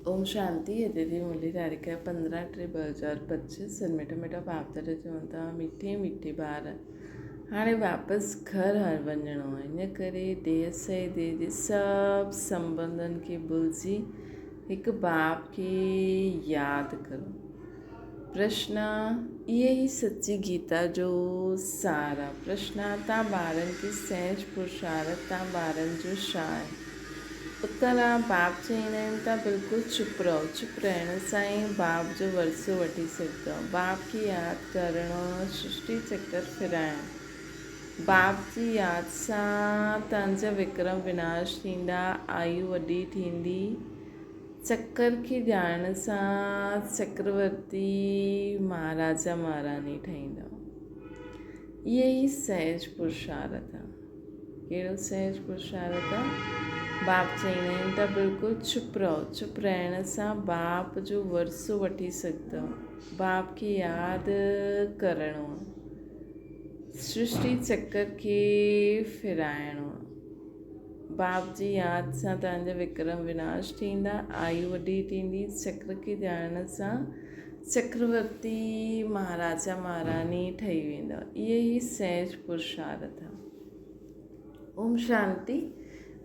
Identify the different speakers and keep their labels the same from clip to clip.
Speaker 1: ओम शांति। अतिथि मुरली तारीख़ 15/3/2025। सन्मिठा मिठा बाप दर चवनि था मीठे मीठे ॿार हाणे वापसि घर हर वञिणो आहे। इन करे देह से देह जे सभु संबंधनि खे भुलिजी हिकु बाप खे यादि करो। प्रश्न इहे ई सची गीता जो सार आहे। प्रश्न तव्हां ॿारनि खे सहज पुरुषार्थ तव्हां ॿारनि जो छा आहे? उत्तर आहे बाप चईंदा आहिनि तव्हां बिल्कुलु चुप रहो। चुप रहण सां ई बाप जो वरसो वठी सघंदव। बाप खे यादि करणु सृष्टि चक्कर फिराइणु। बाप जी यादि सां तव्हांजा विक्रम विनाश थींदा, आयु वॾी थींदी। चक्कर खे ॼाणण सां चक्रवर्ती महाराजा महारानी ठहींदव। इहे ई सहज पुरुषार्थ आहे। कहिड़ो सहज पुरुषार्थ आहे? बाप चईंदा आहिनि त बिल्कुलु चुप रहो। चुप रहण सां बाप जो वरसो वठी सघंदव। बाप खे यादि करणो आहे, सृष्टि चक्कर खे फिराइणो आहे। बाप जी यादि सां तव्हांजा विक्रम विनाश थींदा, आयु वॾी थींदी। चक्र खे ॼाणण सां चक्रवर्ती महाराजा महारानी ठही वेंदव। इहे ई सहज पुरुषार्थ आहे। ओम शांति।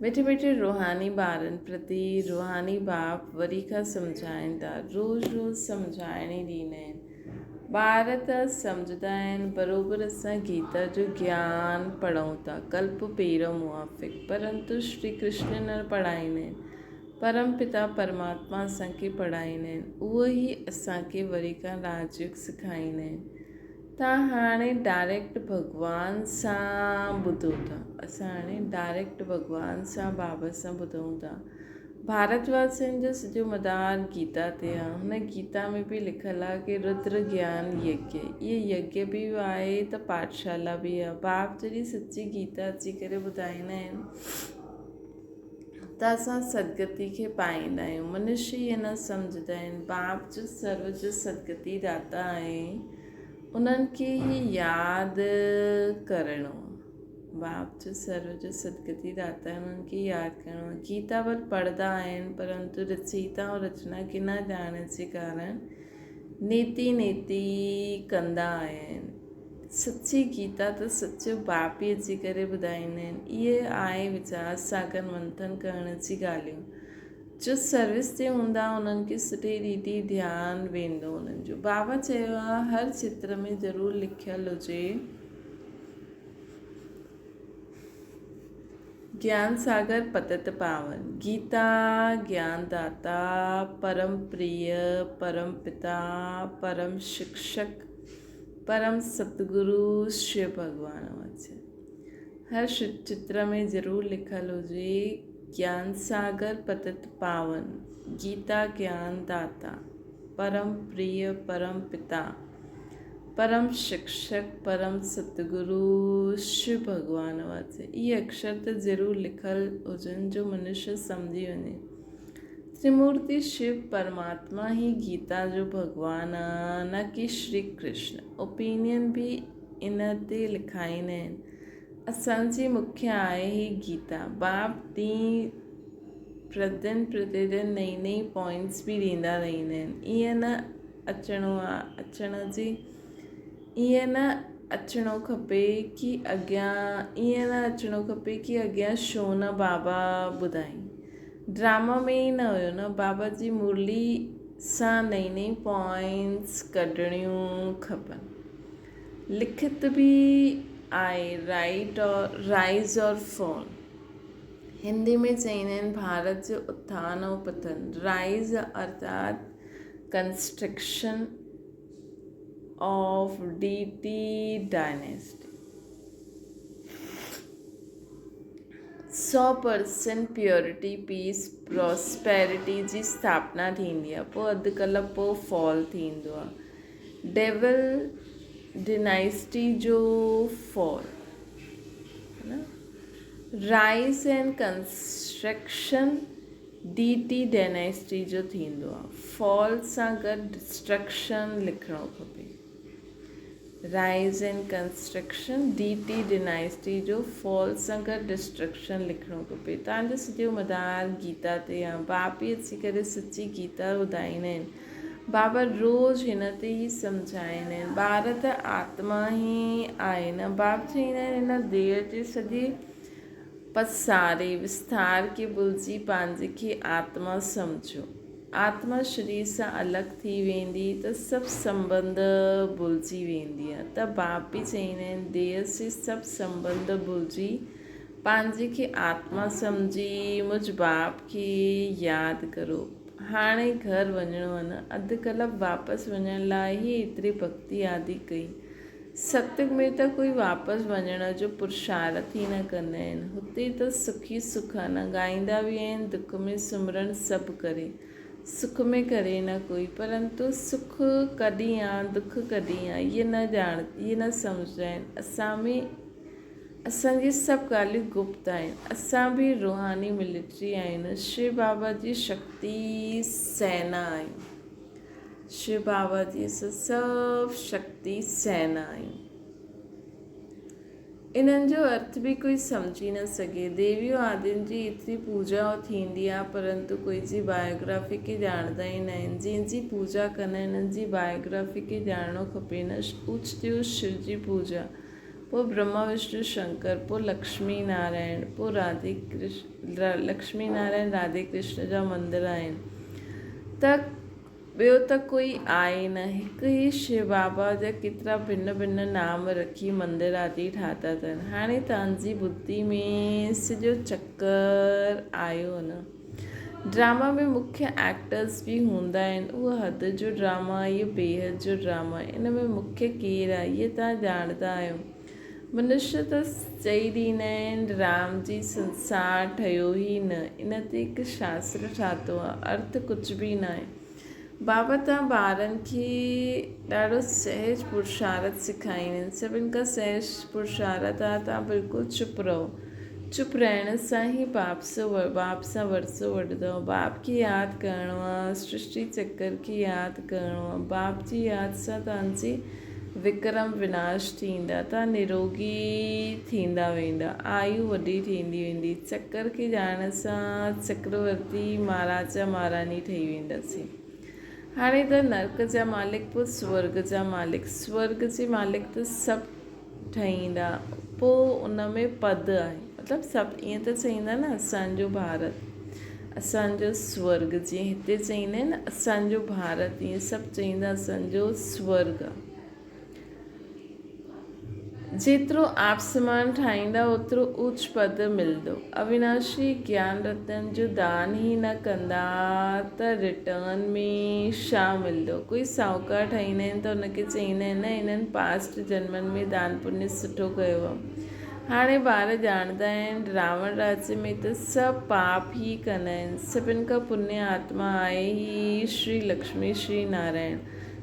Speaker 1: मिठे मिठे रूहानी ॿारनि प्रति रूहानी बाप वरी खां सम्झाइनि था। रोज़ु सम्झाइण ई ॾींदा आहिनि। ॿार त सम्झंदा आहिनि। बराबरि असां गीता जो ज्ञान पढ़ूं था कल्प पहिरियों मुआफ़िक़, परंतु श्री कृष्ण न पढ़ाईंदा आहिनि। परम पिता परमात्मा असांखे पढ़ाईंदा आहिनि। उहो ई असांखे वरी खां राजयोग सेखारींदा आहिनि। तव्हां हाणे डायरेक्ट भॻवान सां ॿुधो था। असां हाणे डायरेक्ट भॻवान सां बाबा सां ॿुधूं था। भारतवासियुनि जो सॼो मदार गीता ते आहे। हुन गीता में बि लिखियलु आहे कि रुद्र ज्ञान यज्ञ, इहे यज्ञ बि आहे त पाठशाला बि आहे। बाप जॾहिं सची गीता अची करे ॿुधाईंदा आहिनि त असां सदगति खे पाईंदा आहियूं। मनुष्य इहे न सम्झंदा आहिनि। बाप जो सर्व जो सदगति दाता आहे, उन्हनि खे ई यादि करणो। बाप जो सर्व जो सदगति दाता आहे, उन्हनि खे यादि करणो। गीता वटि पढ़ंदा आहिनि, परंतु रचयिता ऐं रचना खे न ॼाणण जे कारण नेति नेति कंदा आहिनि। सची गीता त सचो बाप ई अची करे ॿुधाईंदा आहिनि। इहे आहे वीचार सागर मंथन करण जी ॻाल्हियूं। जो सर्विस ते हूंदा उन्हनि खे सुठे रीति ध्यानु वेंदो उन्हनि जो। बाबा चयो आहे हर चित्र में ज़रूरु लिखियलु हुजे ज्ञान सागर पतित पावन। गीता ज्ञान दाता, परम प्रिय, परम पिता, परम शिक्षक, परम सतगुरु शिव भगवान वचन। हर चित्र में ज़रूरु लिखियलु हुजे ज्ञान सागर पतित पावन, गीता ज्ञान दाता, परम प्रिय, परम पिता, परम शिक्षक, परम सतगुरु शिव भगवान वचन। इहे अक्षर त ज़रूरु लिखियलु हुजनि जो मनुष्य सम्झी वञे। त्रिमूर्ति शिव परमात्मा ही गीता जो भगवान आहे, न कि श्री कृष्ण। ओपिनियन बि इन ते लिखाईंदा आहिनि। असांजी मुख्य आहे ही गीता। बाप ॾींहुं प्रतिदिन नई नई पॉइंट्स बि ॾींदा रहंदा आहिनि। ईअं न अचिणो खपे कि अॻियां छो न बाबा ॿुधाई। ड्रामा में ई न हुयो न। बाबा जी मुरली सां नई नई पॉइंट्स कढणियूं खपनि। लिखित बि आहे राइज और फॉल। हिंदी में चईंदा आहिनि भारत जो उत्थान ऐं पतन। राइज अर्थात construction of deity dynasty. 100% purity peace prosperity जी स्थापना थींदी आहे। पोइ अधु कलाक पोइ फॉल थींदो आहे। डेविल डिनाइस्टी जो fall, rise and construction DT dynasty जो थींदो आहे। फॉल सां गॾु डिस्ट्रक्शन लिखिणो खपे। Rise and construction DT dynasty जो फॉल सां गॾु डिस्ट्रक्शन लिखिणो खपे। तव्हांजो सॼो मदार गीता ते आहे। बाप ई अची करे सची गीता ॿुधाईंदा आहिनि। बाबा रोज़ु हिन ते ई सम्झाईंदा आहिनि। ॿार त आत्मा ई आहे न। बाप चवंदा आहिनि हिन देह जे सॼे पसारे विस्तार खे भुलिजी पंहिंजे खे आत्मा सम्झो। आत्मा शरीर सां अलॻि थी वेंदी त सभु संबंध भुलिजी वेंदी आहे। त बाप बि चवंदा आहिनि देह से सभु संबंध भुलिजी पंहिंजे खे आत्मा सम्झी मुझ बाप खे यादि करो। हाणे घर वञिणो आहे न, अधु कलाकु वापसि वञण लाइ ई एतिरी भक्ति आदि कई। सत्संग में त कोई वापसि वञण जो पुरुषार्थ ई न कंदा आहिनि। हुते त सुखी सुखाना ॻाईंदा बि आहिनि, दुख में सिमरन सभु करे, सुख में करे न कोई, परंतु सुख कॾहिं आहे दुख कॾहिं आहे इहे न सम्झंदा आहिनि। असां में असांजी सभु ॻाल्हियूं गुप्त आहिनि। असां बि रूहानी मिलिट्री आहिनि। शिव बाबा जी शक्ति सेना आहियूं। शिव बाबा जी सभु शक्ति सेना आहियूं। इन्हनि जो अर्थ बि कोई सम्झी न सघे। देवियों आदियुनि जी एतिरी पूजा थींदी आहे, परंतु कोई जी बायोग्राफी खे ॼाणंदा ई न आहिनि। जंहिंजी पूजा कंदा आहिनि हिननि जी बायोग्राफी खे ॼाणणो खपे न। ऊच ते ऊच शिव जी पूजा, पोइ ब्रह्मा विष्णु शंकर, पोइ लक्ष्मी नारायण, पोइ लक्ष्मी नारायण राधे कृष्ण जा मंदर आहिनि। त ॿियो त कोई आहे न। हिकु ई शिव बाबा जा केतिरा भिन्न भिन्न नाम रखी मंदर आदि ठाता अथनि। हाणे तव्हांजी बुद्धि में सॼो चकर आयो न। ड्रामा में मुख्य एक्टर्स बि हूंदा आहिनि। उहो हद जो ड्रामा, इहो बेहद जो ड्रामा। इन में मुख्य केरु आहे इहे तव्हां ॼाणंदा आहियो। मनुष्य त चई ॾींदा आहिनि राम जी संसार ठहियो ई न। इन ते हिकु शास्त्र ठातो आहे, अर्थ कुझु बि न आहे। बाबा तव्हां ॿारनि खे ॾाढो सहज पुरुषार्थ सेखारींदा आहिनि। सभिनि खां सहज पुरुषार्थ आहे तव्हां बिल्कुलु चुप रहो। चुप रहण सां ई बाप सां वरसो वठंदव। बाप खे यादि करिणो आहे, सृष्टि चक्कर खे यादि करिणो आहे। बाप जी यादि सां तव्हांजी विक्रम विनाश थींदा, तव्हां निरोगी थींदा वेंदा, आयु वॾी थींदी वेंदी। चक्कर खे ॼाणण सां चक्रवर्ती महाराजा महारानी ठही वेंदासीं। हाणे त नर्क जा मालिक, पोइ स्वर्ग जा मालिक। स्वर्ग जे मालिक त सभु ठहींदा, पोइ उन में पद आहे। मतिलबु सभु ईअं त चईंदा न असांजो भारत, असांजो स्वर्ग। जीअं हिते चईंदा आहिनि न असांजो भारत, ईअं सभु चईंदा असांजो स्वर्ग। जेतिरो आसमान ठाहींदा ओतिरो ऊच पद मिलंदो। अविनाशी ज्ञान रतन जो दान ई न कंदा त रिटर्न में छा मिलंदो। कोई साहूकार ठाहींदा आहिनि त उनखे चईंदा आहिनि न हिननि पास्ट जन्मनि में दान पुण्य सुठो कयो आहे। हाणे ॿार ॼाणंदा आहिनि रावण राज्य में त सभु पाप ई कंदा आहिनि। सभिनि खां पुण्य आत्मा आहे ही श्री लक्ष्मी श्री नारायण।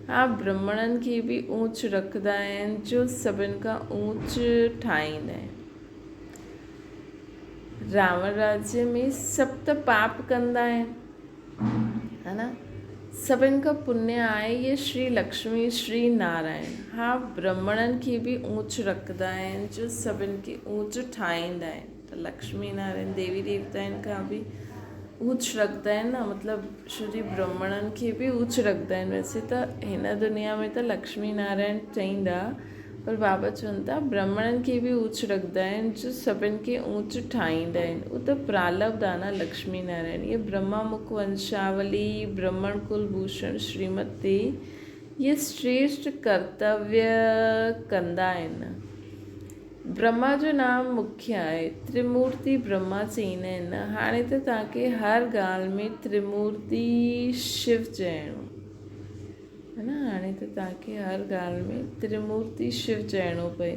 Speaker 1: हा, ब्राह्मणनि खे बि ऊच रखंदा आहिनि जो सभिनि खां ऊच ठाहींदा आहिनि। रावण राज्य में सभु त पाप कंदा आहिनि, है न। सभिनि खां पुण्य आहे ये श्री लक्ष्मी श्री नारायण। हा, ब्राह्मणनि खे बि ऊच रखंदा आहिनि जो सभिनि खे ऊच ठाहींदा आहिनि। त लक्ष्मी नारायण देवी देवताउनि खां बि ऊच रखंदा आहिनि न, मतिलबु श्री ब्राह्मणनि खे बि ऊच रखंदा आहिनि। वैसे त हिन दुनिया में त लक्ष्मी नारायण चईंदा, पर बाबा चवनि था ब्राह्मणनि खे बि ऊच रखंदा आहिनि जो सभिनि खे ऊच ठाहींदा आहिनि। उहो त प्रालब्ध आहे न लक्ष्मी नारायण। इहे ब्रह्मा मुख वंशावली ब्राह्मण कुल भूषण श्रीमत ते इहे श्रेष्ठ कर्तव्य कंदा आहिनि। ब्रह्मा जो नाम मुख्य आहे। त्रिमूर्ति ब्रह्मा चईंदा आहिनि न। हाणे त तव्हांखे हर ॻाल्हि में त्रिमूर्ति शिव चइणो है न। हाणे त तव्हांखे हर ॻाल्हि में त्रिमूर्ति शिव चइणो पए।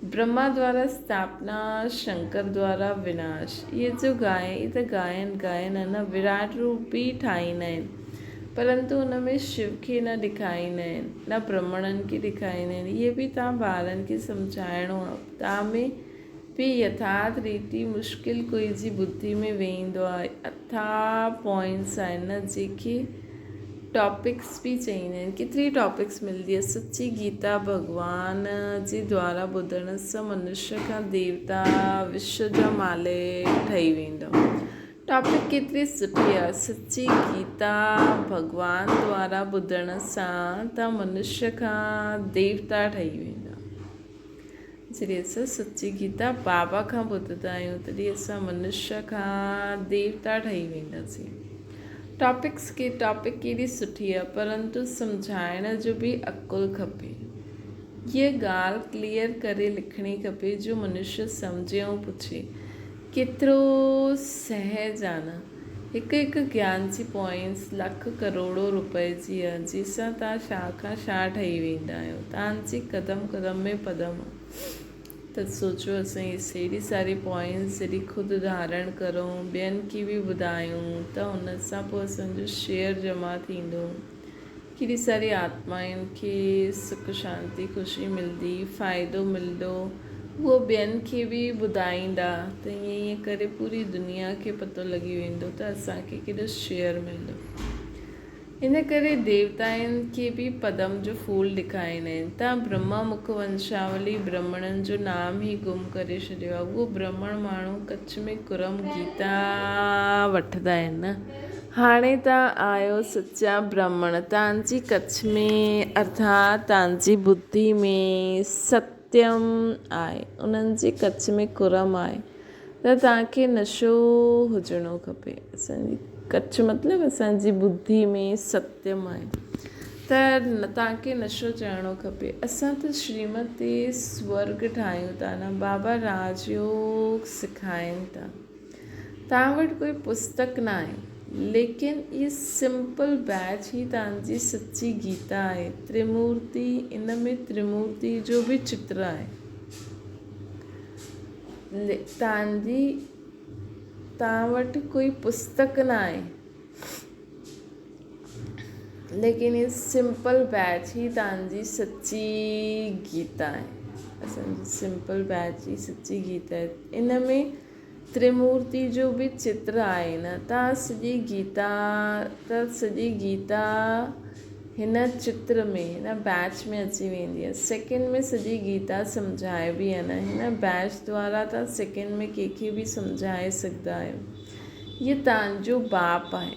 Speaker 1: ब्रह्मा द्वारा स्थापना, शंकर द्वारा विनाश। इहे जो इहे त गायन आहे न, विराट रूप बि ठाहींदा आहिनि, परंतु हुन में शिव खे न ॾेखारींदा आहिनि, न ब्राह्मणनि खे ॾेखारींदा आहिनि। इहे बि तव्हां ॿारनि खे सम्झाइणो आहे। तव्हां में बि यथार्थ रीति मुश्किल कोई जी बुद्धि में वेंदो आहे। अथा पॉइंट्स आहिनि न जेके टॉपिक्स भी चाहिए केतिरी टॉपिक्स मिलंदी आहे। सची गीता भगवान जे द्वारा ॿुधण सां मनुष्य खां देवता विश्व जा मालिक ठही वेंदो। टॉपिक केतिरी सुठी आहे। सची गीता भगवान द्वारा ॿुधण सां त मनुष्य खां देवता ठही वेंदा। जॾहिं असां सची गीता बाबा खां ॿुधंदा आहियूं तॾहिं असां मनुष्य खां देवता ठही वेंदासीं। टॉपिक केॾी सुठी आहे, परंतु सम्झाइण जो बि अकुलु खपे। हीअ ॻाल्हि क्लियर करे लिखणी खपे जो मनुष्य सम्झे ऐं पुछे। केतिरो सहज आहे न। हिकु ज्ञान जी पॉइंट्स लख करोड़ो रुपए जी आहे जंहिंसां तव्हां छा खां छा ठही वेंदा आहियो। तव्हांजी कदम में पदम त सोचो असां अहिड़ी सारी पॉइंट्स जॾहिं ख़ुदि धारण करूं ॿियनि खे बि ॿुधायूं त हुन सां पोइ असांजो शेयर जमा थींदो। केॾी सारी आत्माउनि खे सुख शांती ख़ुशी मिलंदी, फ़ाइदो मिलंदो, उहो ॿियनि खे बि ॿुधाईंदा त ईअं करे पूरी दुनिया खे पतो लॻी वेंदो त असांखे केॾो शेयर मिलंदो। इन करे देवताउनि खे बि पदम जो फूल ॾेखारींदा आहिनि। तव्हां ब्रह्मा मुख वंशावली ब्राह्मणनि जो नाम ई गुम करे छॾियो आहे। उहो ब्राह्मण माण्हू कच्छ में कुरम गीता वठंदा आहिनि न। हाणे तव्हां आहियो सचा ब्राह्मण, तव्हांजी कच्छ में अर्थात तव्हांजी बुद्धि में सत्यम आहे, उन्हनि जे कच्छ में कुरम आहे त तव्हांखे नशो हुजणो खपे। असांजी कच्छ मतिलबु असांजी बुद्धि में सत्यम आहे त तव्हांखे नशो चढ़णो खपे। असां त श्रीमत ते स्वर्ग ठाहियूं था न, बाबा राजयोग सेखारीनि था। तव्हां वटि कोई पुस्तक न आहे, लेकिन इहा सिंपल बैच ई तव्हांजी सची गीता आहे। त्रिमूर्ति, इन में त्रिमूर्ति जो बि चित्र आहे। तव्हां वटि कोई पुस्तक न आहे, लेकिन ये सिंपल बैच ही तव्हांजी सच्ची गीता आहे। असांजी सिंपल बैच जी सच्ची गीता आहे। इन में त्रिमूर्ति जो बि चित्र आहे न। तव्हां सॼी गीता हिन चित्र में, हिन बैच में अची वेंदी आहे। सेकेंड में सॼी गीता सम्झाए बि आहे न। हिन बैच द्वारा तव्हां सेकेंड में कंहिंखे बि सम्झाए सघंदा आहियो। इहो तव्हांजो बाप आहे,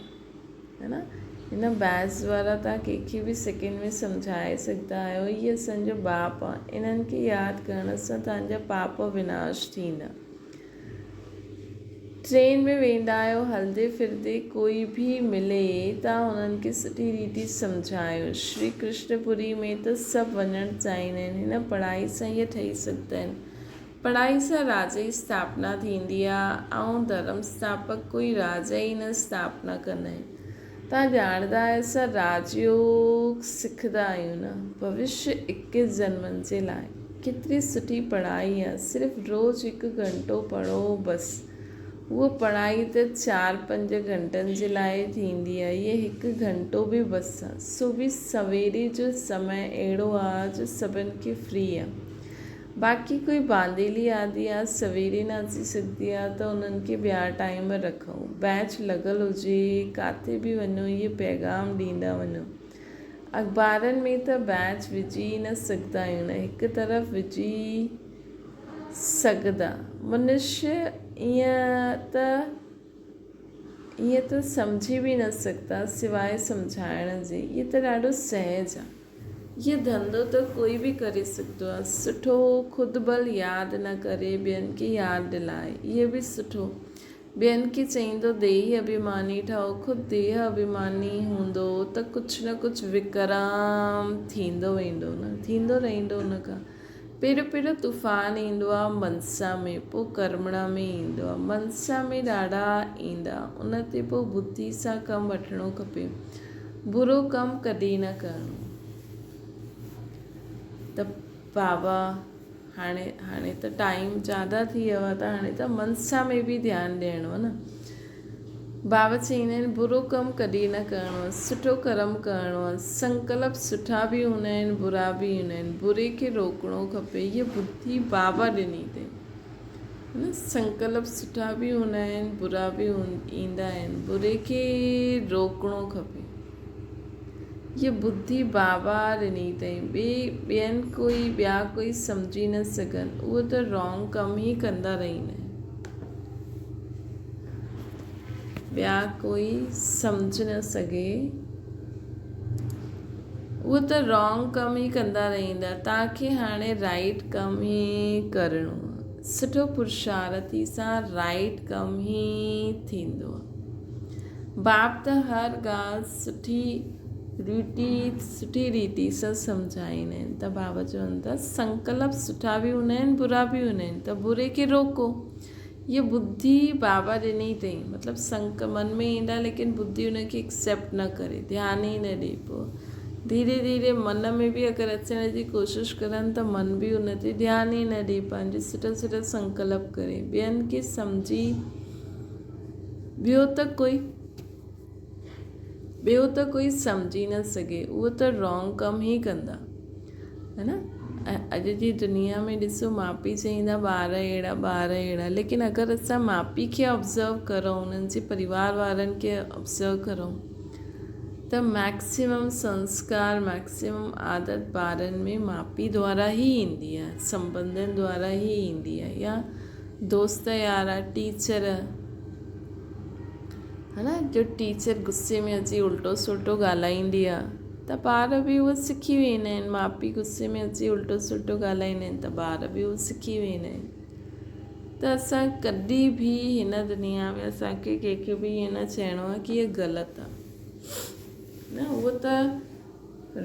Speaker 1: है न। हिन बैच द्वारा तव्हां कंहिंखे बि सेकेंड में सम्झाए सघंदा आहियो। इहे असांजो बाप आहे। इन्हनि खे यादि करण सां तव्हांजा पाप विनाश थींदा। ट्रेन में वेंदा आहियो, हलंदे फिरदे कोई बि मिले तव्हां उन्हनि खे सुठी रीति सम्झायो। श्री कृष्णपुरी में त सभु वञणु चाहींदा आहिनि। हिन पढ़ाई सां इहे ठही सघंदा आहिनि। पढ़ाई सां राजा जी स्थापना थींदी आहे ऐं धर्म स्थापक कोई राजा ई न स्थापना कंदा आहिनि। तव्हां ॼाणंदा आहियो असां राजयोग सिखंदा आहियूं न, भविष्य 21 जन्मनि जे लाइ। केतिरी सुठी पढ़ाई आहे। सिर्फ़ु रोज़ु 1 घंटो पढ़ो बसि। उहा पढ़ाई त 4-5 घंटनि जे लाइ थींदी आहे। इहे 1 घंटो बि बसि आहे। सो बि सवेरे जो समय अहिड़ो आहे जो सभिनि खे फ्री आहे। बाक़ी कोई बांदेली आदि आहे, सवेरे न अची सघंदी आहे त उन्हनि खे ॿिया टाइम रखूं। बैच लॻल हुजे, किथे बि वञो इहे पैगाम ॾींदा वञो। अख़बारनि में त बैच विझी न सघंदा आहियूं न, हिकु तरफ़ विझी सघंदा। मनुष्य ईअं त सम्झी बि न सघंदा सवाइ सम्झाइण जे। इहो त ॾाढो सहज आहे। इहो धंधो त कोई बि करे सघंदो आहे। सुठो ख़ुदि बल यादि न करे ॿियनि खे यादि दिलाए, इहो बि सुठो। ॿियनि खे चईंदो देह अभिमानी ठहो, ख़ुदि देह अभिमानी हूंदो त कुझु न कुझु विकराम थींदो वेंदो न, थींदो रहंदो हुन खां। पहिरियों तूफ़ान ईंदो आहे मनसा में, पोइ कर्मणा में ईंदो आहे। मनसा में ॾाढा ईंदा, उन ते पोइ बुद्धि सां कमु वठिणो खपे। बुरो कमु कॾहिं न करिणो। त बाबा हाणे त टाइम ज़्यादा थी वियो आहे, त हाणे त मनसा में बि ध्यानु ॾियणो आहे न। बाबा चईंदा आहिनि बुरो कमु कॾहिं न करिणो आहे, सुठो कर्म करिणो आहे। संकल्प सुठा बि हूंदा आहिनि, बुरा बि हूंदा आहिनि। बुरे खे रोकणो खपे। हीअ बुद्धि बाबा ॾिनी अथई, है न। संकल्प सुठा बि हूंदा आहिनि, बुरा बि ईंदा आहिनि। बुरे खे रोकणो खपे। ये बुद्धि बाबा ॾिनी अथई। ॿिया कोई सम्झी न सघनि, उहो त रॉन्ग कम ई कंदा रहंदा आहिनि। ॿिया कोई सम्झ न सघे, उहो त रॉन्ग कम ई कंदा रहंदा। तव्हांखे हाणे राइट कम ई करिणो आहे। सुठो पुरुषार्थी सां राइट कम ई थींदो आहे। बाप त हर ॻाल्हि सुठी रीति सां सम्झाईंदा आहिनि। त बाबा चवनि था संकल्प सुठा बि हूंदा आहिनि, बुरा बि हूंदा आहिनि, त बुरे खे रोको। ये बुद्धि बाबा ॾिनी अथई, मतिलबु मन में ईंदा, लेकिन बुद्धि हुनखे एक्सेप्ट न करे, ध्यानु ई न ॾे। पोइ धीरे धीरे मन में बि अगरि अचण जी कोशिशि करनि त मन बि उन ते ध्यानु ई न ॾे, पंहिंजे सुठा सुठा संकल्प करे ॿियनि खे सम्झी ॿियो त कोई सम्झी न सघे, उहो त रॉन्ग कम ई कंदा, है न। अॼु जी दुनिया में ॾिसो, माउ पीउ चईंदा ॿार अहिड़ा, लेकिन अगरि असां माउ पीउ खे ऑब्ज़र्व करूं, उन्हनि जे परिवार वारनि खे ऑब्ज़र्व करूं, त मैक्सिमम संस्कार, मैक्सिमम आदत ॿारनि में माउ पीउ द्वारा ई ईंदी आहे, संबंधनि द्वारा ई ईंदी आहे, या दोस्त यार, टीचर, है न। जो टीचर गुस्से में अची उल्टो सुल्टो ॻाल्हाईंदी आहे, त ॿार बि उहो सिखी वेंदा आहिनि। माउ पीउ गुस्से में अची उल्टो सुल्टो ॻाल्हाईंदा आहिनि, त ॿार बि उहो सिखी वेंदा आहिनि। त असां कॾहिं बि हिन दुनिया में असांखे कंहिंखे बि ईअं न चइणो आहे की इहा ग़लति आहे, न। उहो त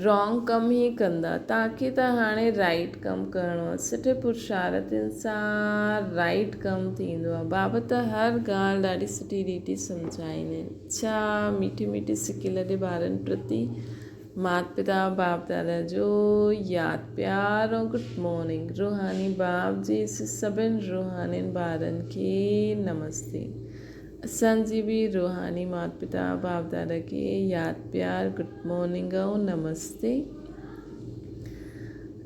Speaker 1: रॉन्ग कम ई कंदा। तव्हांखे त हाणे राइट कमु करिणो आहे, सुठे पुरुषार्थनि सां राइट कमु थींदो आहे। बाबा त हर ॻाल्हि ॾाढी सुठी रीति सम्झाईंदा आहिनि। छा मीठी मीठी सिकी लॾे ॿारनि प्रति माता पिता बाप दादा जो यादि प्यार ऐं गुड मॉर्निंग। रूहानी बाप जी सभिनि रूहानी ॿारनि खे नमस्ते। असांजी बि रूहानी माता पिता बाप दादा खे यादि प्यार, गुड मॉर्निंग ऐं नमस्ते।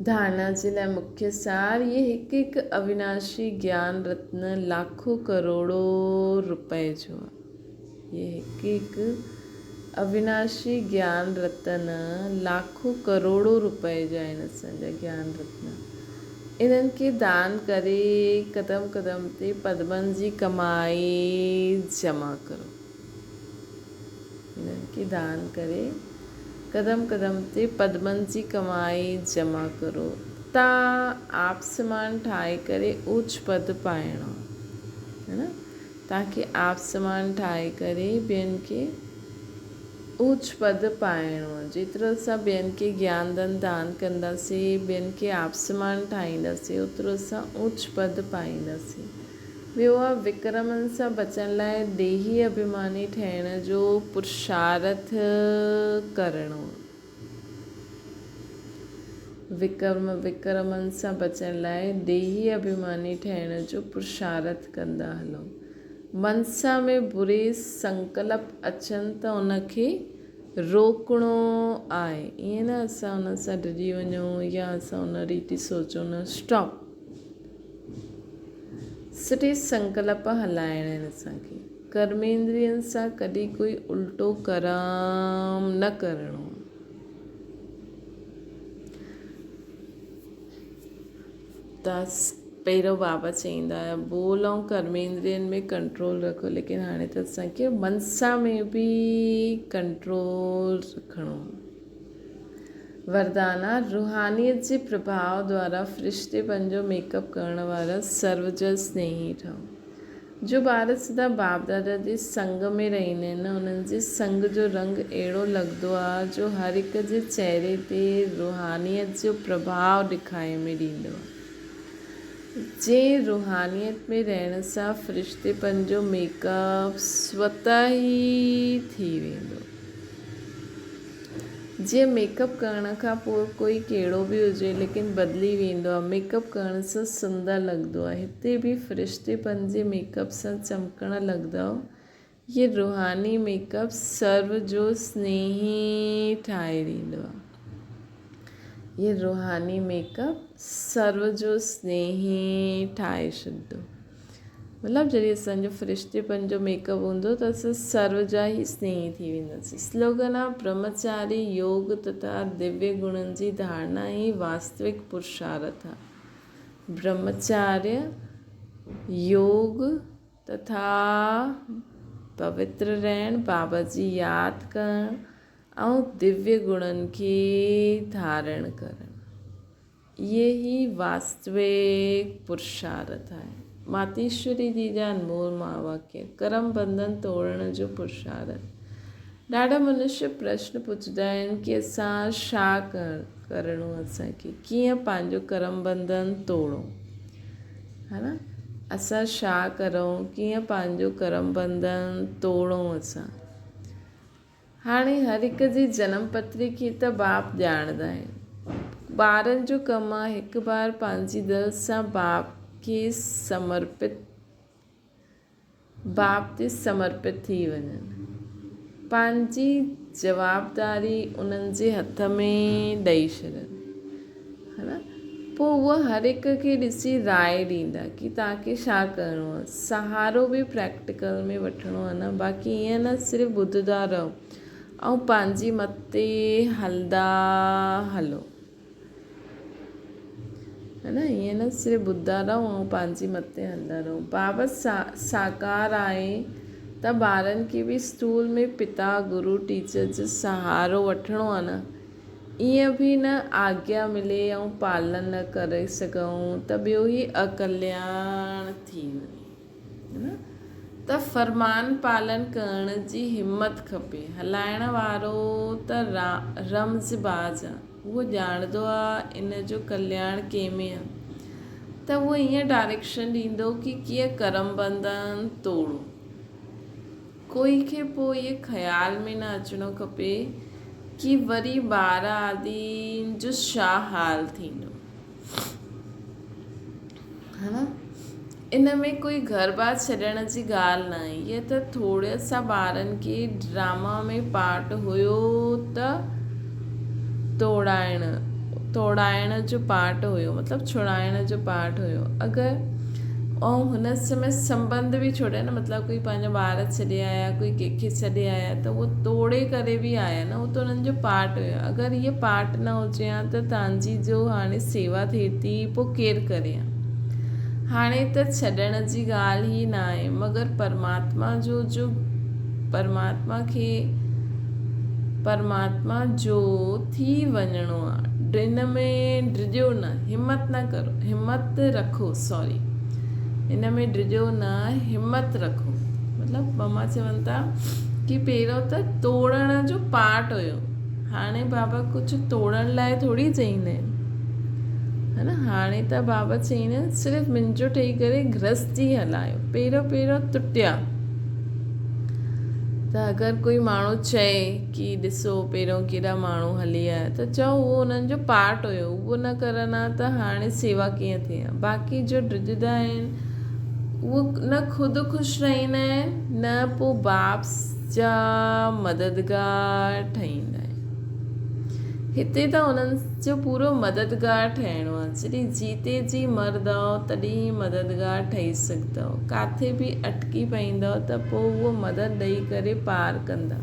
Speaker 1: धारणा जे लाइ मुख्य सार, ये हिकु अविनाशी ज्ञान रत्न लाखों करोड़ों रुपए जो आहे। ये हिकु अविनाशी ज्ञान रत्न लाखों करोड़ों रुपए जा आहिनि असांजा ज्ञान रत्न। इन्हनि खे दान करे क़दम क़दम ते पदमनि जी कमाई जमा करो। इन्हनि खे दान करे क़दम क़दम ते पदमनि जी कमाई जमा करो। तव्हां आप समान ठाहे करे ऊच पद पाइणो, है न। तव्हांखे आप समान ठाहे करे ॿियनि खे ऊच पद पाइणो आहे। जेतिरो असां ॿियनि खे ज्ञान दान कंदासीं, ॿियनि खे आप समान ठाहींदासीं, ओतिरो असां ऊच पद पाईंदासीं। ॿियो आहे विक्रमनि सां बचण लाइ देही अभिमानी ठहिण जो पुरुषार्थ करिणो। विक्रमनि सां बचण लाइ देही अभिमानी ठहिण जो पुरुषार्थ कंदा हलो। मनसा में बुरे संकल्प अचनि त उनखे रोकणो आहे। ईअं न असां उन सां डिॼी वञूं या असां उन रीति सोचूं न। स्टॉप। सुठे संकल्प हलाइणा आहिनि असांखे। कर्मेंद्रियनि सां कॾहिं कोई उल्टो कर्म न करिणो। त पहिरियों बाबा चईंदा हुया बोल ऐं कर्मेंद्रियनि में कंट्रोल रखो, लेकिन हाणे त असांखे मनसा में बि कंट्रोल रखिणो। वरदाना रूहानियत जे प्रभाव द्वारा फ़रिश्तेपन जो मेकअप करण वारा सर्वजन स्नेही ठहो। जो ॿार सदा बाप दादा जे संग में रहंदा आहिनि, उन्हनि जे संग जो रंग अहिड़ो लॻंदो आहे जो हर हिक जे चहिरे ते रूहानियत जो प्रभाव ॾेखारे में ॾींदो आहे। जे रूहानियत में रहण सां फ़रिश्तेपन जो मेकअप स्वतः ई थी वेंदो। जे मेकअप करण खां पोइ कोई कहिड़ो बि हुजे लेकिन बदिली वेंदो आहे। मेकअप करण सां सुंदर लॻंदो आहे। हिते बि फ़रिश्तेपन जे मेकअप सां चमकण लॻंदो। ये रूहानी मेकअप सर्व जो स्नेही ठाहे ॾींदो आहे। ये रूहानी मेकअप सर्व जो स्नेही ठाहे छॾंदो। मतिलबु जॾहिं असांजो फ़रिश्तेपन जो मेकअप हूंदो त असां सर्व जा ई स्नेही थी वेंदासीं। स्लोगन आहे ब्रह्मचारी योग तथा दिव्य गुणनि जी धारणा ई वास्तविक पुरुषार्थ आहे। ब्रह्मचार्य, योग तथा पवित्र रहण, बाबा जी यादि करणु ऐं दिव्य गुणनि खे धारण करणु, ये ही वास्तविक पुरुषार्थ आहे। मातेश्वरी जी जा अनमोल महावाक्य। कर्म बंधन तोड़ण जो पुरुषार्थ। ॾाढा मनुष्य प्रश्न पुछंदा आहिनि कि असां छा करणो, असांखे कीअं पंहिंजो कर्म बंधन तोड़ूं, है न। असां छा करूं, कीअं पंहिंजो कर्म बंधन तोड़ूं असां। हाणे हर हिक जी जनम पत्री खे त बाप ॼाणंदा आहिनि। ॿारनि जो कमु आहे हिकु बार पंहिंजी दिलि सां बाप ते समर्पित थी वञनि, पंहिंजी जवाबदारी उन्हनि जे हथ में ॾेई छॾनि, है न। पोइ उहा हर हिक खे ॾिसी राय ॾींदा कि तव्हांखे छा करिणो आहे। सहारो बि प्रैक्टिकल में वठिणो आहे न, बाक़ी ईअं न सिर्फ़ु ॿुधंदा रहो ऐं पंहिंजी मत ते हलंदा हलो, है न। ईअं न सिर्फ़ु ॿुधंदा रहो ऐं पंहिंजी मत ते हलंदा रहो। बाबा साकार आहे त ॿारनि खे बि स्कूल में पिता गुरु टीचर जो सहारो वठिणो आहे न। ईअं बि न आज्ञा मिले ऐं पालन न करे सघूं त ॿियो ई अकल्याण थी वञे, है न। त फ़रमान पालन करण जी हिमत खपे। हलाइण वारो त रमज़बाज़ आहे, उहो ॼाणंदो आहे इन जो कल्याण कंहिंमें आहे, त उहो ईअं डायरेक्शन ॾींदो कि कीअं कर्म बंधन तोड़ो। कोई खे पोइ इहे ख़्याल में न अचिणो खपे कि वरी ॿार आदि जो छा हाल थींदो, है न। इन में कोई घर बार छॾण जी ॻाल्हि न आहे। इहे त थोरे सां ॿारनि खे ड्रामा में पार्ट हुयो त तोड़ाइण जो पार्ट हुयो, मतिलबु छुड़ाइण जो पार्ट हुयो। अगरि ऐं हुन समय संबंध बि छोड़े न, मतिलबु कोई पंहिंजा ॿार छॾे आया, कोई कंहिंखे छॾे आया त उहो तोड़े करे बि आया न, उहो त उन्हनि जो पार्ट हुयो। अगरि इहे पार्ट न हुजे हा त तव्हांजी जो हाणे सेवा थिए थी पोइ केरु करे हा। हाणे त छॾण जी ॻाल्हि ई न आहे, मगर परमात्मा जो थी वञिणो आहे। इन में डिॼो न, हिमत रखो, इन में डिॼो न, हिमत रखो। मतिलबु मम्मा चवनि था कि पहिरियों त तोड़ण जो पार्ट हुयो, हाणे बाबा कुझु तोड़ण लाइ थोरी चईंदा आहिनि, है न। हाणे त बाबा चईंदा आहिनि सिर्फ़ु मुंहिंजो ठही करे गृहस्थी हलायो। पहिरियों टुटिया त अगरि कोई माण्हू चए कि ॾिसो पहिरियों केॾा माण्हू हली आया, त चओ उहो उन्हनि जो पार्ट हुयो, उहो न करनि हा त हाणे सेवा कीअं थिए हा। बाक़ी जो डिॼंदा आहिनि उहो न ख़ुदि ख़ुशि रहंदा आहिनि, न पोइ बाप जा मददगार ठहींदा आहिनि। हिते त उन्हनि जो पूरो मददगार ठहिणो आहे। जॾहिं जीते जी मरंदव तॾहिं मददगार ठही सघंदव। किथे बि अटकी पईंदव त पोइ उहो मदद ॾेई करे पार कंदा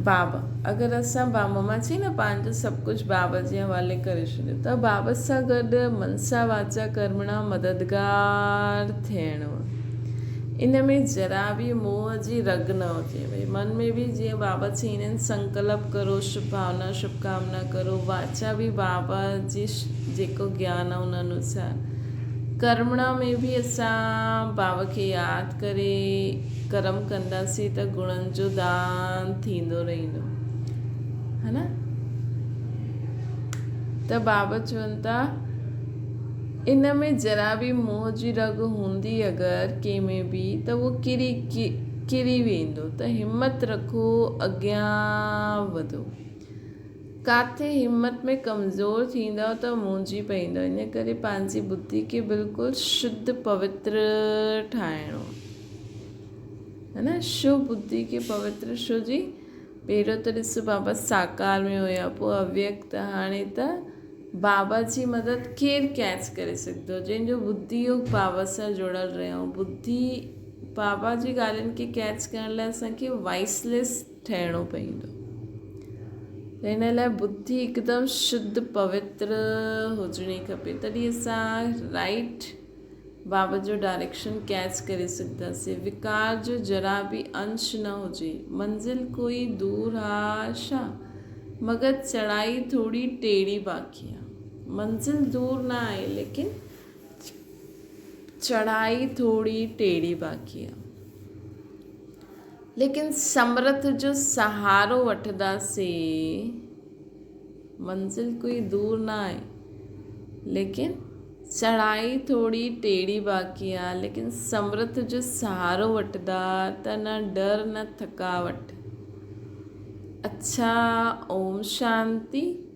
Speaker 1: बाबा। अगरि असां मम्मा चई न पंहिंजो सभु कुझु बाबा जे हवाले करे छॾियो, त बाबा सां गॾु मनसा वाचा कर्मणा मददगार थियणो आहे। इन में जरा बि मोह जी रग न हुजे। भई मन में बि जीअं बाबा चईंदा आहिनि संकल्प करो, शुभकामना करो। वाचा बि बाबा जी जेको ज्ञान आहे उन अनुसार। कर्मणा में बि असां बाबा खे यादि करे कर्म कंदासीं त गुणनि जो दान थींदो रहंदो, है न। त बाबा चवनि था इन में जरा बि मोह जी रग हूंदी अगरि कंहिंमें बि त उहो किरी वेंदो। त हिमत रखो, अॻियां वधो। किथे हिमत में कमज़ोर थींदव त मुंझी पईंदव। इन करे पंहिंजी बुद्धि खे बिल्कुलु शुद्ध पवित्र ठाहिणो, है न। शुभ बुद्धि खे पवित्र छो जी पहिरियों त ॾिसो बाबा साकार में हुया, पोइ अव्यक्त, हाणे त बाबा जी मदद केरु कैच करे सघंदो, जंहिंजो बुद्धि योग बाबा सां जुड़ियल रहियो। बुद्धि बाबा जी ॻाल्हियुनि खे कैच करण लाइ असांखे वॉइसलेस ठहिणो पवंदो। हिन लाइ बुद्धि हिकदमि शुद्ध पवित्र हुजणी खपे, तॾहिं असां राइट बाबा जो डायरेक्शन कैच करे सघंदासीं। विकार जो जरा बि अंश न हुजे। मंज़िल कोई दूर आहे छा, मगर चढ़ाई थोड़ी टेढ़ी बाक़ी आहे। मंज़िल दूर ना आहे, लेकिन चढ़ाई थोड़ी टेढ़ी बाक़ी आहे। लेकिन समर्थ जो सहारो वठंदासीं। मंज़िल कोई दूर ना आहे, लेकिन चढ़ाई थोड़ी टेढ़ी बाक़ी आहे। लेकिन समर्थ जो सहारो वठंदा त न डर न थकावट। अच्छा, ओम शांति।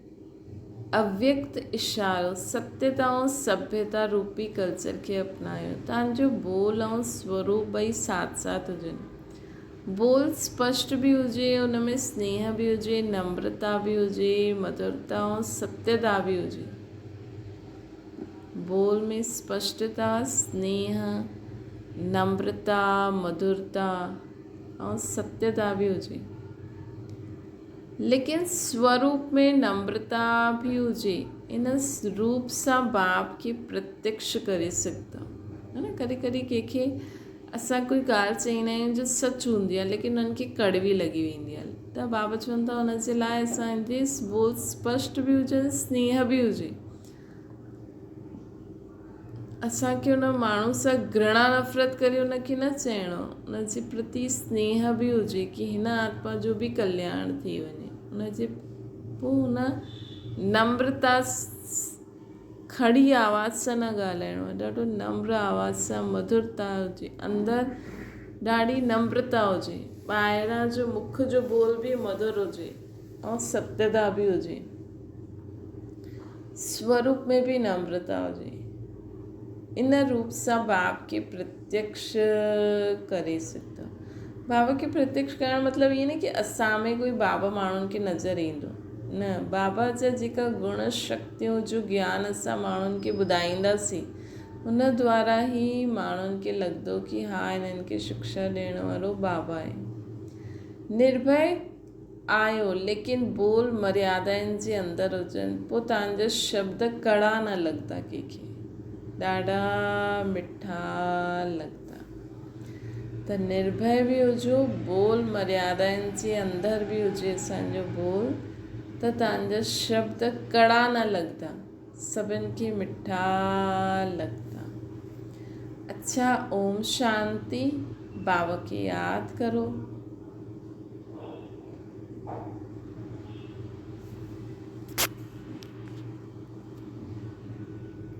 Speaker 1: अव्यक्त इशारो सत्यता ऐं सभ्यता रूपी कल्चर खे अपनायो। तव्हांजो बोल ऐं स्वरूप ॿई साथ साथ हुजनि। बोल स्पष्ट भी हुजे, उन में स्नेह भी हुजे, नम्रता भी हुजे, मधुरता ऐं सत्यता भी हुजे। बोल में स्पष्टता, स्नेह, नम्रता, मधुरता और सत्यता भी हुजे। लेकिन स्वरूप में नम्रता भी हुजे। इन रूप सां बाप खे प्रत्यक्ष करे सघंदा, है न। कॾहिं कॾहिं कंहिंखे असां कोई ॻाल्हि चईंदा आहियूं जो सच हूंदी आहे, लेकिन उन्हनि खे कड़वी लॻी वेंदी आहे, त बाबा चवनि था हुनजे लाइ असांजे बोल स्पष्ट भी हुजनि, स्नेह भी हुजे। असांखे उन माण्हू सां घृणा नफ़रत करे उनखे न चइणो, उनजे प्रति स्नेह भी हुजे कि हिन आत्मा जो भी कल्याण थी वञे। उनजे पोइ हुन नम्रता, खड़ी आवाज़ सां न ॻाल्हाइणो आहे, ॾाढो नम्र आवाज़ सां, मधुरता हुजे, अंदरि ॾाढी नम्रता हुजे, ॿाहिरां जो मुख जो बोल भी मधुर हुजे ऐं सत्यता भी हुजे। स्वरूप में भी नम्रता हुजे। इन रूप सां बाप खे प्रत्यक्ष करे सघंदा। बाबा खे प्रत्यक्ष करण मतिलबु ईअं न कि असां में कोई बाबा माण्हुनि खे नज़र ईंदो, न। बाबा जा जेका गुण शक्तियूं जो ज्ञान असां माण्हुनि खे ॿुधाईंदासीं, उन द्वारा ई माण्हुनि खे लॻंदो कि हा, हिननि खे शिक्षा ॾियण वारो बाबा आहे। निर्भय आहियो, लेकिन बोल मर्यादाउनि जे अंदरि हुजनि, पोइ तव्हांजा शब्द कड़ा न लॻंदा, कंहिंखे ॾाढा मिठा लॻंदा। त निर्भय भी हुजो, बोल मर्यादाउनि जे अंदरि भी हुजे असांजो बोल, त तव्हांजा शब्द कड़ा न लॻंदा, सभिनि खे मिठा लॻंदा। अच्छा, ओम शांति। बाबा खे यादि करो।